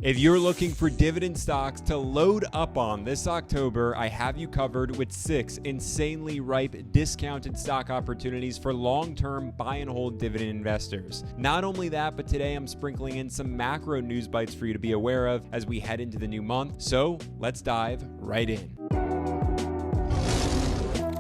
If you're looking for dividend stocks to load up on this October, I have you covered with 6 insanely ripe discounted stock opportunities for long-term buy and hold dividend investors. Not only that, but today I'm sprinkling in some macro news bites for you to be aware of as we head into the new month. So let's dive right in.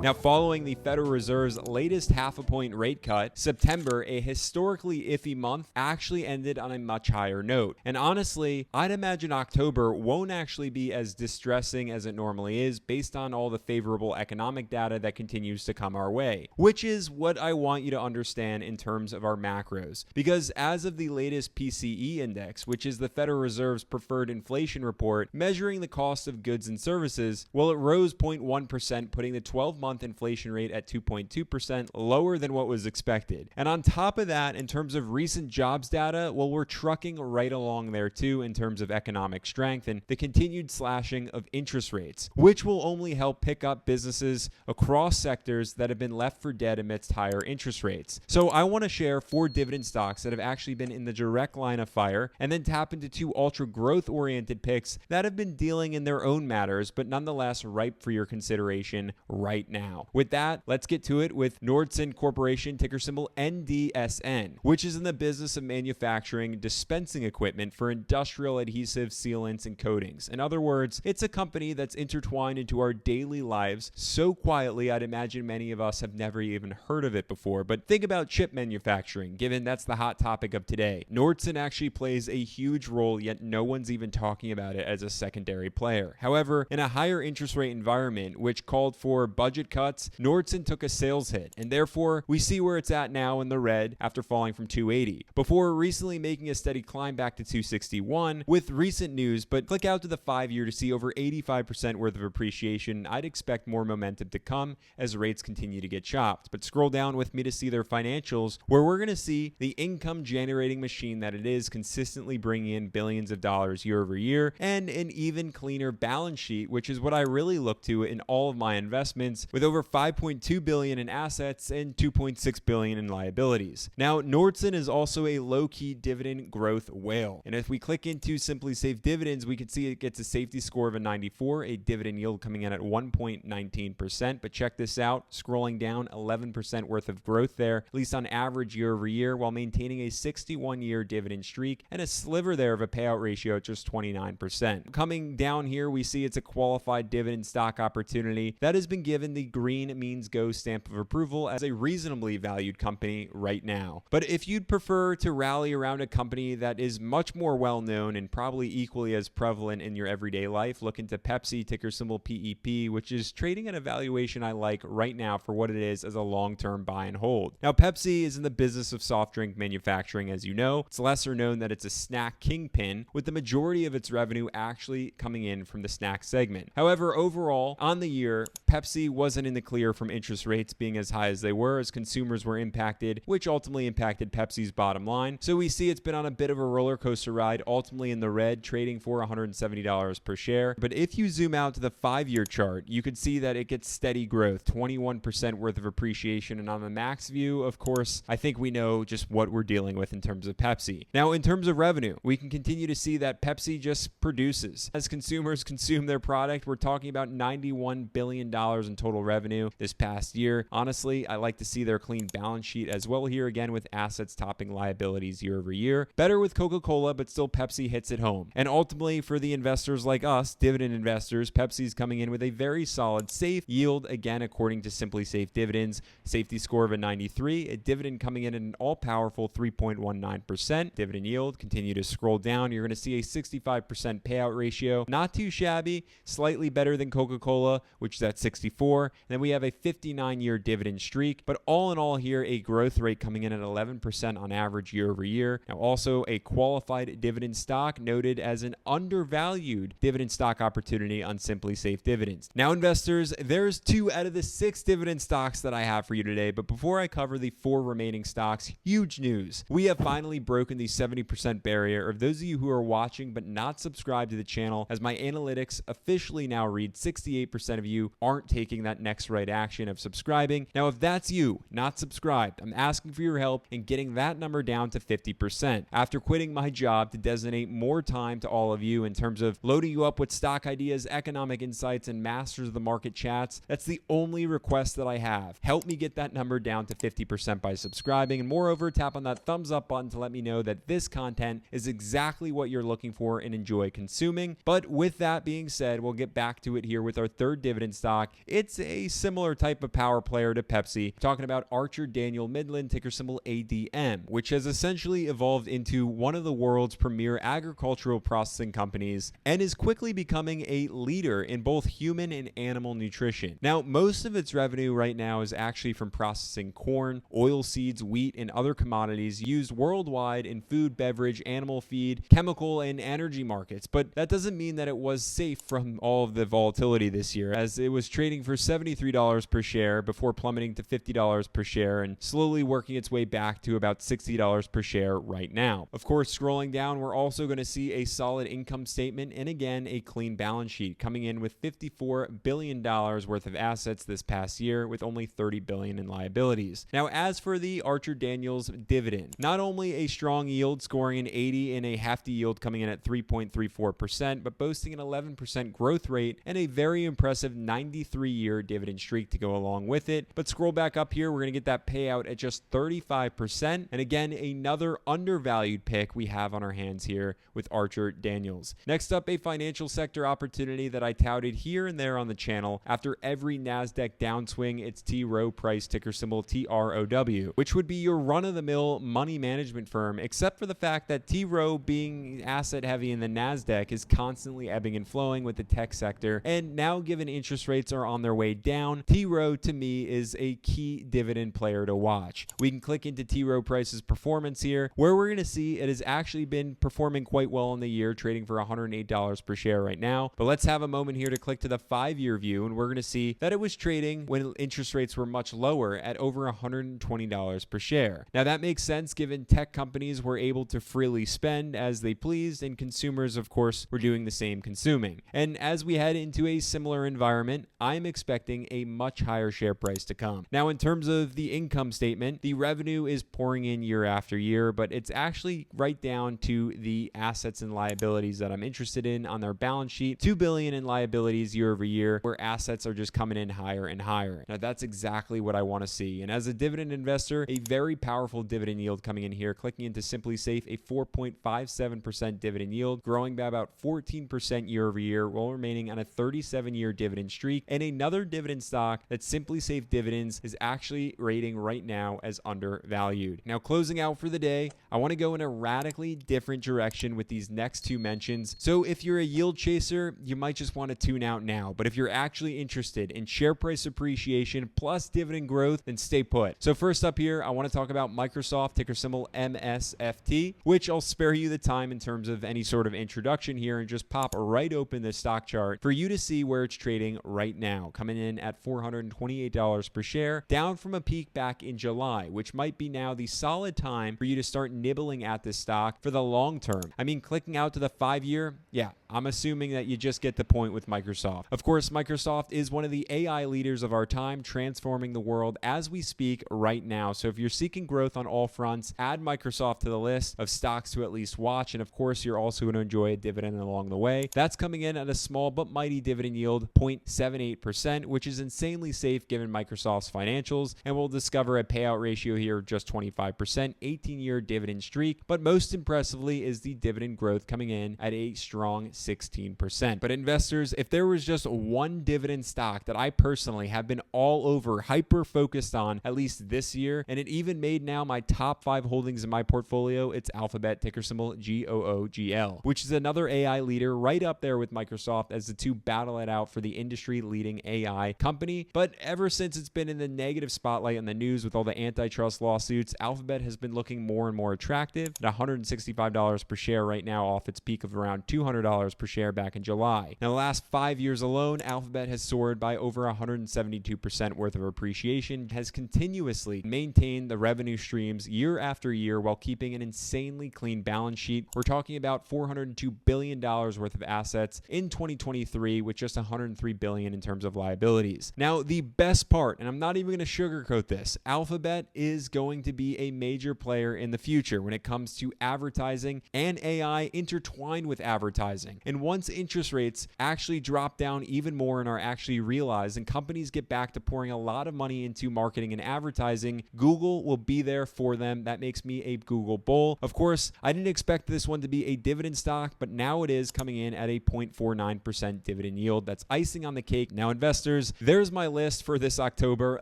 Now, following the Federal Reserve's latest half-a-point rate cut, September, a historically iffy month, actually ended on a much higher note. And honestly, I'd imagine October won't actually be as distressing as it normally is based on all the favorable economic data that continues to come our way, which is what I want you to understand in terms of our macros. Because as of the latest PCE index, which is the Federal Reserve's preferred inflation report measuring the cost of goods and services, well, it rose 0.1%, putting the 12-month inflation rate at 2.2%, lower than what was expected. And on top of that, in terms of recent jobs data, well, we're trucking right along there too in terms of economic strength and the continued slashing of interest rates, which will only help pick up businesses across sectors that have been left for dead amidst higher interest rates. So I want to share 4 dividend stocks that have actually been in the direct line of fire, and then tap into 2 ultra growth oriented picks that have been dealing in their own matters, but nonetheless ripe for your consideration right now. With that, let's get to it with Nordson Corporation, ticker symbol NDSN, which is in the business of manufacturing dispensing equipment for industrial adhesives, sealants, and coatings. In other words, it's a company that's intertwined into our daily lives so quietly I'd imagine many of us have never even heard of it before. But think about chip manufacturing, given that's the hot topic of today. Nordson actually plays a huge role, yet no one's even talking about it as a secondary player. However, in a higher interest rate environment, which called for budget cuts, Nordson took a sales hit, and therefore we see where it's at now in the red after falling from 280, before recently making a steady climb back to 261 with recent news. But click out to the 5-year to see over 85% worth of appreciation. I'd expect more momentum to come as rates continue to get chopped. But scroll down with me to see their financials, where we're going to see the income generating machine that it is, consistently bringing in billions of dollars year over year, and an even cleaner balance sheet, which is what I really look to in all of my investments, with over $5.2 billion in assets and $2.6 billion in liabilities. Now, Nordson is also a low-key dividend growth whale. And if we click into Simply Safe Dividends, we can see it gets a safety score of a 94, a dividend yield coming in at 1.19%. But check this out, scrolling down, 11% worth of growth there, at least on average year over year, while maintaining a 61-year dividend streak and a sliver there of a payout ratio at just 29%. Coming down here, we see it's a qualified dividend stock opportunity that has been given the green means go stamp of approval as a reasonably valued company right now. But if you'd prefer to rally around a company that is much more well known and probably equally as prevalent in your everyday life, look into Pepsi, ticker symbol PEP, which is trading at a valuation I like right now for what it is as a long-term buy and hold. Now, Pepsi is in the business of soft drink manufacturing, as you know. It's lesser known that it's a snack kingpin, with the majority of its revenue actually coming in from the snack segment. However, overall, on the year, Pepsi wasn't in the clear from interest rates being as high as they were, as consumers were impacted, which ultimately impacted Pepsi's bottom line. So we see it's been on a bit of a roller coaster ride, ultimately in the red, trading for $170 per share. But if you zoom out to the 5-year chart, you could see that it gets steady growth, 21% worth of appreciation. And on the max view, of course, I think we know just what we're dealing with in terms of Pepsi. Now, in terms of revenue, we can continue to see that Pepsi just produces. As consumers consume their product, we're talking about $91 billion in total revenue this past year. Honestly, I like to see their clean balance sheet as well here, again with assets topping liabilities year over year. Better with Coca-Cola, but still Pepsi hits it home. And ultimately for the investors like us, dividend investors, Pepsi's coming in with a very solid safe yield, again according to Simply Safe Dividends, safety score of a 93, a dividend coming in at an all-powerful 3.19%. Dividend yield, continue to scroll down, you're going to see a 65% payout ratio. Not too shabby, slightly better than Coca-Cola, which is at 64. And then we have a 59-year dividend streak, but all in all here, a growth rate coming in at 11% on average year over year. Now also a qualified dividend stock, noted as an undervalued dividend stock opportunity on Simply Safe Dividends. Now investors, there's 2 out of the 6 dividend stocks that I have for you today, but before I cover the 4 remaining stocks, huge news. We have finally broken the 70% barrier of those of you who are watching but not subscribed to the channel, as my analytics officially now read 68% of you aren't taking that next right action of subscribing. Now, if that's you, not subscribed, I'm asking for your help in getting that number down to 50%. After quitting my job to designate more time to all of you in terms of loading you up with stock ideas, economic insights, and masters of the market chats, that's the only request that I have. Help me get that number down to 50% by subscribing, and moreover, tap on that thumbs up button to let me know that this content is exactly what you're looking for and enjoy consuming. But with that being said, we'll get back to it here with our third dividend stock. It's a similar type of power player to Pepsi, talking about Archer Daniel Midland, ticker symbol ADM, which has essentially evolved into one of the world's premier agricultural processing companies and is quickly becoming a leader in both human and animal nutrition. Now, most of its revenue right now is actually from processing corn, oil seeds, wheat, and other commodities used worldwide in food, beverage, animal feed, chemical, and energy markets. But that doesn't mean that it was safe from all of the volatility this year, as it was trading for $73 per share before plummeting to $50 per share and slowly working its way back to about $60 per share right now. Of course, scrolling down, we're also going to see a solid income statement and again a clean balance sheet, coming in with $54 billion worth of assets this past year with only $30 billion in liabilities. Now, as for the Archer Daniels dividend, not only a strong yield scoring an 80 and a hefty yield coming in at 3.34%, but boasting an 11% growth rate and a very impressive 93-year dividend streak to go along with it. But scroll back up here, we're going to get that payout at just 35%. And again, another undervalued pick we have on our hands here with Archer Daniels. Next up, a financial sector opportunity that I touted here and there on the channel after every NASDAQ downswing. It's T. Rowe Price, ticker symbol TROW, which would be your run-of-the-mill money management firm, except for the fact that T. Rowe, being asset heavy in the NASDAQ, is constantly ebbing and flowing with the tech sector. And now, given interest rates are on their way down, T. Rowe to me is a key dividend player to watch. We can click into T. Rowe Price's performance here, where we're going to see it has actually been performing quite well in the year, trading for $108 per share right now. But let's have a moment here to click to the 5-year view, and we're going to see that it was trading when interest rates were much lower at over $120 per share. Now, that makes sense given tech companies were able to freely spend as they pleased, and consumers, of course, were doing the same consuming. And as we head into a similar environment, I'm expecting a much higher share price to come. Now, in terms of the income statement, the revenue is pouring in year after year, but it's actually right down to the assets and liabilities that I'm interested in on their balance sheet. $2 billion in liabilities year over year, where assets are just coming in higher and higher. Now, that's exactly what I want to see. And as a dividend investor, a very powerful dividend yield coming in here, clicking into Simply Safe, a 4.57% dividend yield, growing by about 14% year over year, while remaining on a 37-year dividend streak. And another dividend stock that Simply Safe Dividends is actually rating right now as undervalued. Now, closing out for the day, I want to go in a radically different direction with these next two mentions. So if you're a yield chaser, you might just want to tune out now. But if you're actually interested in share price appreciation plus dividend growth, then stay put. So first up here, I want to talk about Microsoft, ticker symbol MSFT, which I'll spare you the time in terms of any sort of introduction here and just pop right open the stock chart for you to see where it's trading right now, coming in at $428 per share, down from a peak back in July, which might be now the solid time for you to start nibbling at this stock for the long term. I mean, clicking out to the 5-year, yeah, I'm assuming that you just get the point with Microsoft. Of course, Microsoft is one of the AI leaders of our time, transforming the world as we speak right now. So if you're seeking growth on all fronts, add Microsoft to the list of stocks to at least watch. And of course, you're also going to enjoy a dividend along the way. That's coming in at a small but mighty dividend yield, 0.78%, which is insanely safe given Microsoft's financials. And we'll discover a payout ratio here of just 25%, 18-year dividend streak. But most impressively is the dividend growth coming in at a strong 16%. But investors, if there was just one dividend stock that I personally have been all over hyper focused on at least this year, and it even made now my top 5 holdings in my portfolio, it's Alphabet, ticker symbol GOOGL, which is another AI leader right up there with Microsoft as the two battle it out for the industry leading AI company. But ever since it's been in the negative spotlight in the news with all the antitrust lawsuits, Alphabet has been looking more and more attractive at $165 per share right now off its peak of around $200 per share back in July. Now, the last 5 years alone, Alphabet has soared by over 172% worth of appreciation, has continuously maintained the revenue streams year after year while keeping an insanely clean balance sheet. We're talking about $402 billion worth of assets in 2023 with just $103 billion in terms of liabilities. Now, the best part, and I'm not even going to sugarcoat this, Alphabet is going to be a major player in the future when it comes to advertising and AI intertwined with advertising. And once interest rates actually drop down even more and are actually realized and companies get back to pouring a lot of money into marketing and advertising, Google will be there for them. That makes me a Google bull. Of course, I didn't expect this one to be a dividend stock, but now it is coming in at a 0.49% dividend yield. That's icing on the cake. Now, investors, there's my list for this October.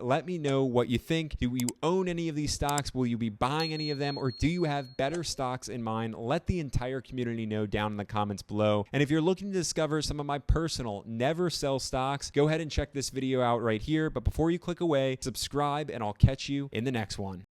Let me know what you think. Do you own any of these stocks? Will you be buying any of them? Or do you have better stocks in mind? Let the entire community know down in the comments below. And if you're looking to discover some of my personal never sell stocks, go ahead and check this video out right here. But before you click away, subscribe, and I'll catch you in the next one.